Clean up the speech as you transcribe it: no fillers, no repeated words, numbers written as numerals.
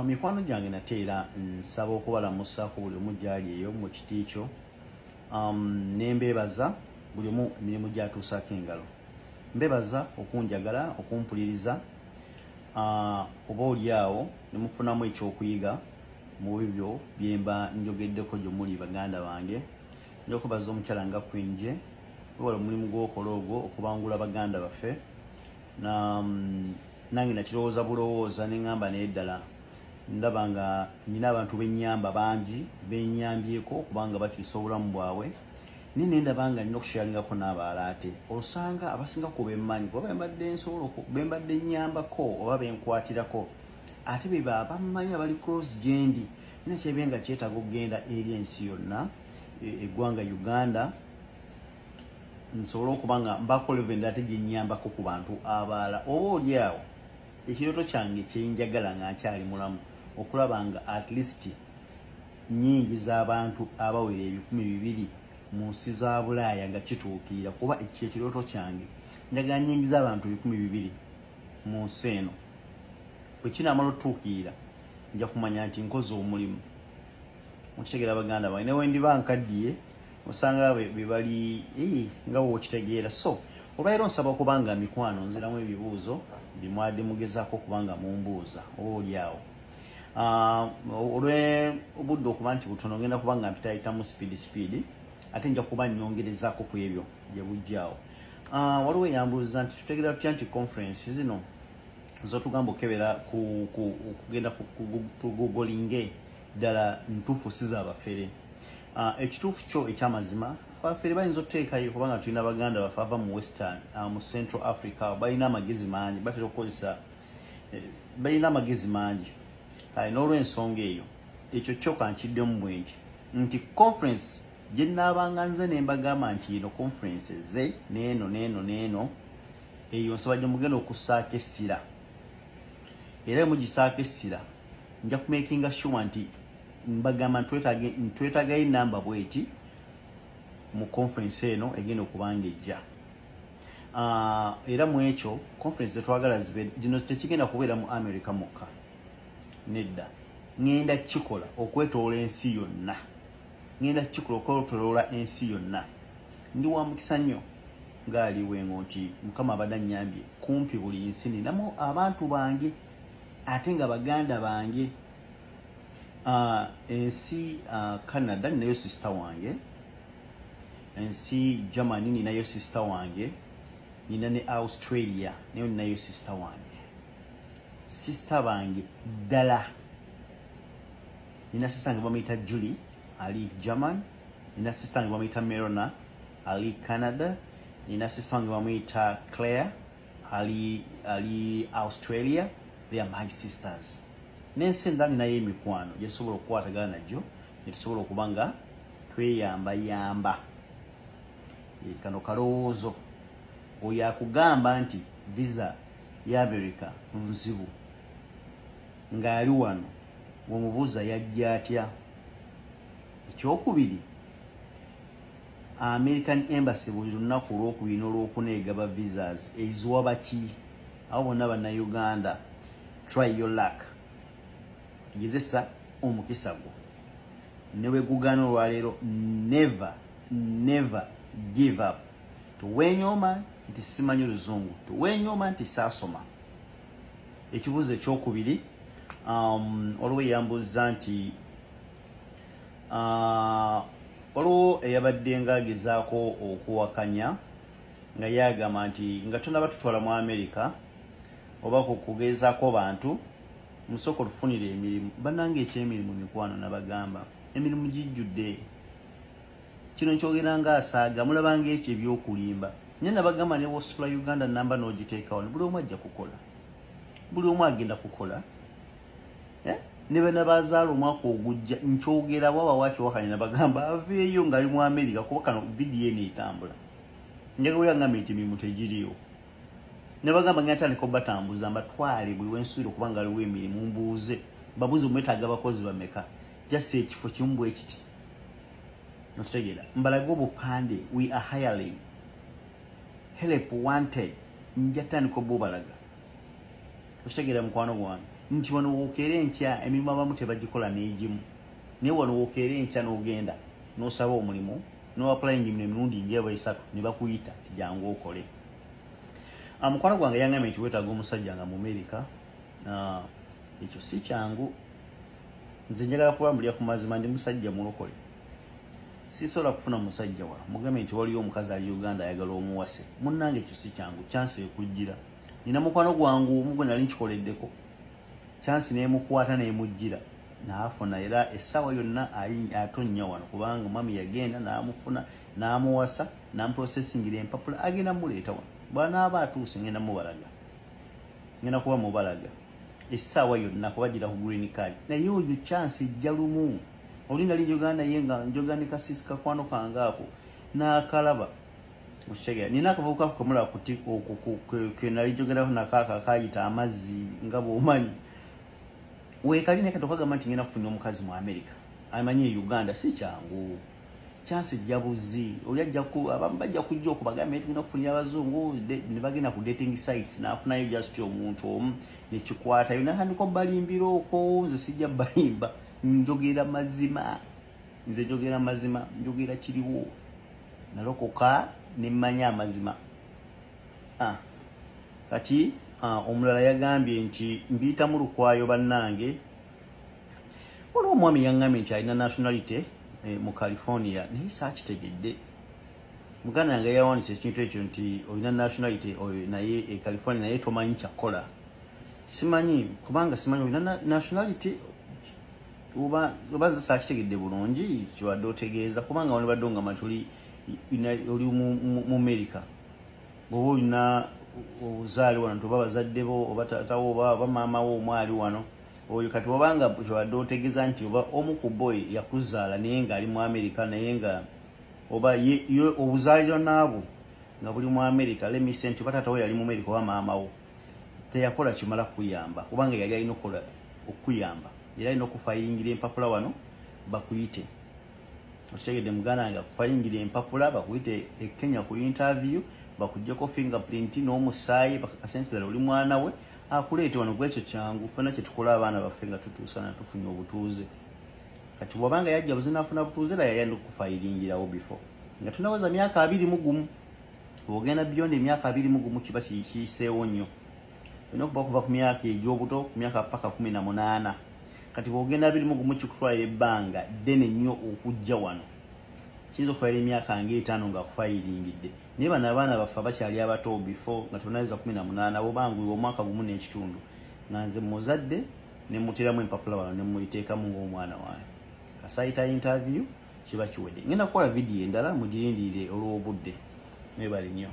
mikwano gyange nateera nsaba okubalamusaako buli omu gyali eyo mu kiti kyo nembeebaza buli omu emirimu gyatuusaako engalo. Mbebaza okunjagala okumpuliriza oba oliawo ne mufunamu ekyokuyiga mu bibyo byemba njogeddeko gye muli baganda bange. Nja okubaza omukyala nga Queen wewala omulimu gw'okola ogwo okubangula baganda baffe nange nakirowooza bulowooza ne ŋŋamba naye ddala ndaba nga nina abantu bennyamba bangi bennyambyeko okubanga bakyusa obulamu bwabwe naye ne ndaba nga nina okushyalingako n'abalala ate osanga abasinga ku bemmanyi kuba bembadde nnyambako oba benkwatirako ate be bammanyi abali cross gendi nina kyebye nga kyetaaga okugenda eri ensi yonna eggwanga Uganda nsobole okuba nga mbaako levenda ate gyennyambako ku bantu abalala oba oliawo ekirooto kyange kyenjagala nga nkyali mulamu okulaba nga at least nnyingi z'abantu abawera 200,000 mu nsi za Bulaaya nga kituukirira kuba ekyo ekirooto kyange njagala nnyingi z'abantu 200,000 mu nsi eno bwe kinaamala otuukirira nja kumanya nti nkoze omulimu mukitegera baganda bange ne wendiba nkaddiye osanga be bali nga wokitegeera. So olwaleero nsaba okubanga mikwano nziramu ebibuuzo bimwadde mugezaako okubanga mumbuuza oba oliawo olw'obudde okuba nti butono ngenda kuba nga mpitayitamu speed ate nja kuba nnyongerezaako ku ebyo gye bujjaawo. Waliwo eyambuuza nti tutegeera tutya nti conference zino zotugamba okebera kugenda tugugolinge ddala ntuufu si zaabafere. Ekituufu kyo ekyamazima abafere bayinza otuteekayo kubanga tulina baganda baffe ava mu western mu central africa balina amagezi mangi batera okukozesa balina amagezi mangi n'olw'ensonga eyo ekyo kyokka nkiddemu bwe nti conference gye nnaabanga nze ne mbagamba nti eno conference ze n'eno eyo nsaba gye mugenda okussaako essira era mugisaako essira nja kumakinga sure nti mbagamba ntwetaagayo namba bweti mu conference eno egenda okubanga ejja era mu ekyo conference zetwagala zibe gino tekigenda kubeera mu America mokka nedda ngenda kikola okwetoola ensi yonna okwetoola ensi yonna. Ndi wa mukisa nnyo ngaaliwengo nti Mukama abadde annyambye kumpi buli nsi ninamu abantu bange ate nga baganda bange. Ensi Canada ninayo sister wange, ensi Germany ninayo sister wange, nina ne Australia nayo ninayo sister wange. Sister bange ddala nina sister wange bamuyita Julie ali German, nina sister wange bamuyita Merona ali Canada, nina sister wange bamuyita Claire ali Australia. They are my sisters. Nensi endala ninayo emikwano gye tusobola okukwatagana nagyo ne tusobola okuba nga tweyamba. Kano kalowoozo oyo akugamba nti visa ya America nzibu ng'ali wano bw'omubuuza yajja atya. Ekyokubiri, American Embassy buli lunaku olwokubiri n'olwokuna egaba visas eziwa baki abo bonna bannayuganda. Try your luck. Gezesa omukisa gwo ne bwe gugana olwaleero never give up. Tuwenyooma nti simanyi Luzungu, tuwenyooma nti saasoma. Ekibuuzo ekyokubiri olwo yambuuza nti olwo eyabadde ng'agezaako okuwakanya nga yagamba nti nga tonaba tutwala mu America oba kugezaako bantu musoko tufunire emirimu. Bannange ekyemirimu mikwano nabagamba emirimu gijjudde. Kino nkyogera ng'asaaga mulabanga ekyo ebyokulimba. Nye nabagamba ne wosula Uganda namba n'ogiteekawo buli omu ajja kukola, buli omu agenda kukola. Ne bana bazaala omwaka ogujja nkyogera bwaba wakiwakanya nabagamba aveeyo ng'ali mu America kuba kano vidiyo eno etambula. Njagala ngamba nti emirimu tegiriyo. Nabagamba ngenda tandika obatambuza mbatwale buli wensuubira okuba nga aliwo emirimu mbuuze babuze mwetaaga abakozi bameka just ekifo kimu bwe kiti okitegeera mbalage obupande we are hiring help wanted nja tandika obubalaga okitegeera mukwano gwange nti wano wokeera enkya emirimu abamu tebagikola n'egimu naye wano wokeera enkya n'ogenda n'osaba omulimu n'owapulayinga emirundi ng'eba 3 ne bakuyita ti jangu okole. Mukwano gwange yangambye nti weetaaga omusajja nga mu America. Ekyo si kyangu. Nze njagala kulambulira ku mazima ndi musajja mulokole. Sisobola kufuna musajja wala mugambe nti waliyo omukazi ali Uganda ayagala omuwase. Munnange ekyo si kyangu, chance ekujjira. Nina mukwano gwangu omu gwe nali nkikoleddeko. Chance n'emukwata n'emujjira. Naafuna era essaawa yonna atonnya wano kubanga mami yagenda n'amufuna n'amuwasa n'amuprocessingira empapula agenda muleeta wano. Bw'anaaba atuuse ngenda mubalaga. Ngenda kuba mubalaga. Essaawa yonna kubagira ku green card. Naye oyo chance ejja lumu. Olinda li Uganda yenga njogani kasisi kakwano kangaako n'akalaba. Mushege nina akavubuka kumula kuti ke nali jogera na kaka kayita amazzi nga bw'omanyi. Weekali ne katokagamba nti ngenda kufuna omukazi mu America. Amanyi Uganda si kyangu. Chance jabuzi oyajja ku abamu bajja kujja okubagamba nti ngenda kufunira abazungu ne bagenda ku dating sites n'afunayo just omuntu omu ne kikwata yona handiko balimbiro ko nze sijja balimba njogera mazima. Nze njogera mazima njogera kiriwo nalokoka ne mmanya amazima. Kati omulala yagambye nti mbiyita mu lukwayo bannange. Waliwo omwami yangambye nti alina nationality mu California naye saakitegedde. Muganda yange yawandiisa ekintu ekyo nti olina nationality naye California naye tomanyi kyakola. Simanyi kubanga simanyi olina nationality oba saakitegedde bulungi kiwadde otegeeza kubanga wano badde nga matuli oli mu America. Bw'oba olina obuzaali wano nti oba bazadde bo oba taatawo oba maama wo omwali wano oyo kati obanga kiwadde otegeeza nti oba omu ku boy yakuzaala naye nga ali mu America naye nga oba obuzaaliro naabwo nga buli mu America lemise nti oba taatawo yali mu America oba maama wo teyakola kimala kuyamba kubanga yali alina okukola okuyamba era alina okufayingira empapula wano bakuyite. Okitegedde muganda nga kufayingira empapula bakuyite e Kenya ku interview bakujjako fingerprint n'omusaayi bakakase nti oli mwana we akuleete wano gwekyo kyangu fena kye tukola abaana baffe nga tutuusana tufunye obutuuze. Kati bw'abanga yajja buzinafuna butuuze era yayenda okufayingirawo before nga tunaweza myaka 21. Ogenda beyond emyaka 21 kiba kiyiseewo nnyo. Olina okuba kuva ku myaka egy'obuto ku myaka paka 18. Kati bw'ogenda 21 kikutwalira ebbanga ddene nnyo okujja wano. Kiyinza okutwalira emyaka nga 5 nga kufayingidde. Naye bano abaana baffe bakyali abato before nga tunaweza 18 bw'obanguibwa omwaka gumu n'ekitundu nga nze muzadde ne muteramu empapula wano ne muyiteekamu ng'omwana wange. Kasaayita interview kiba kiwedde. Ngenda kukola vidiyo endala mugirindiire olw'obudde. Mwebale nnyo.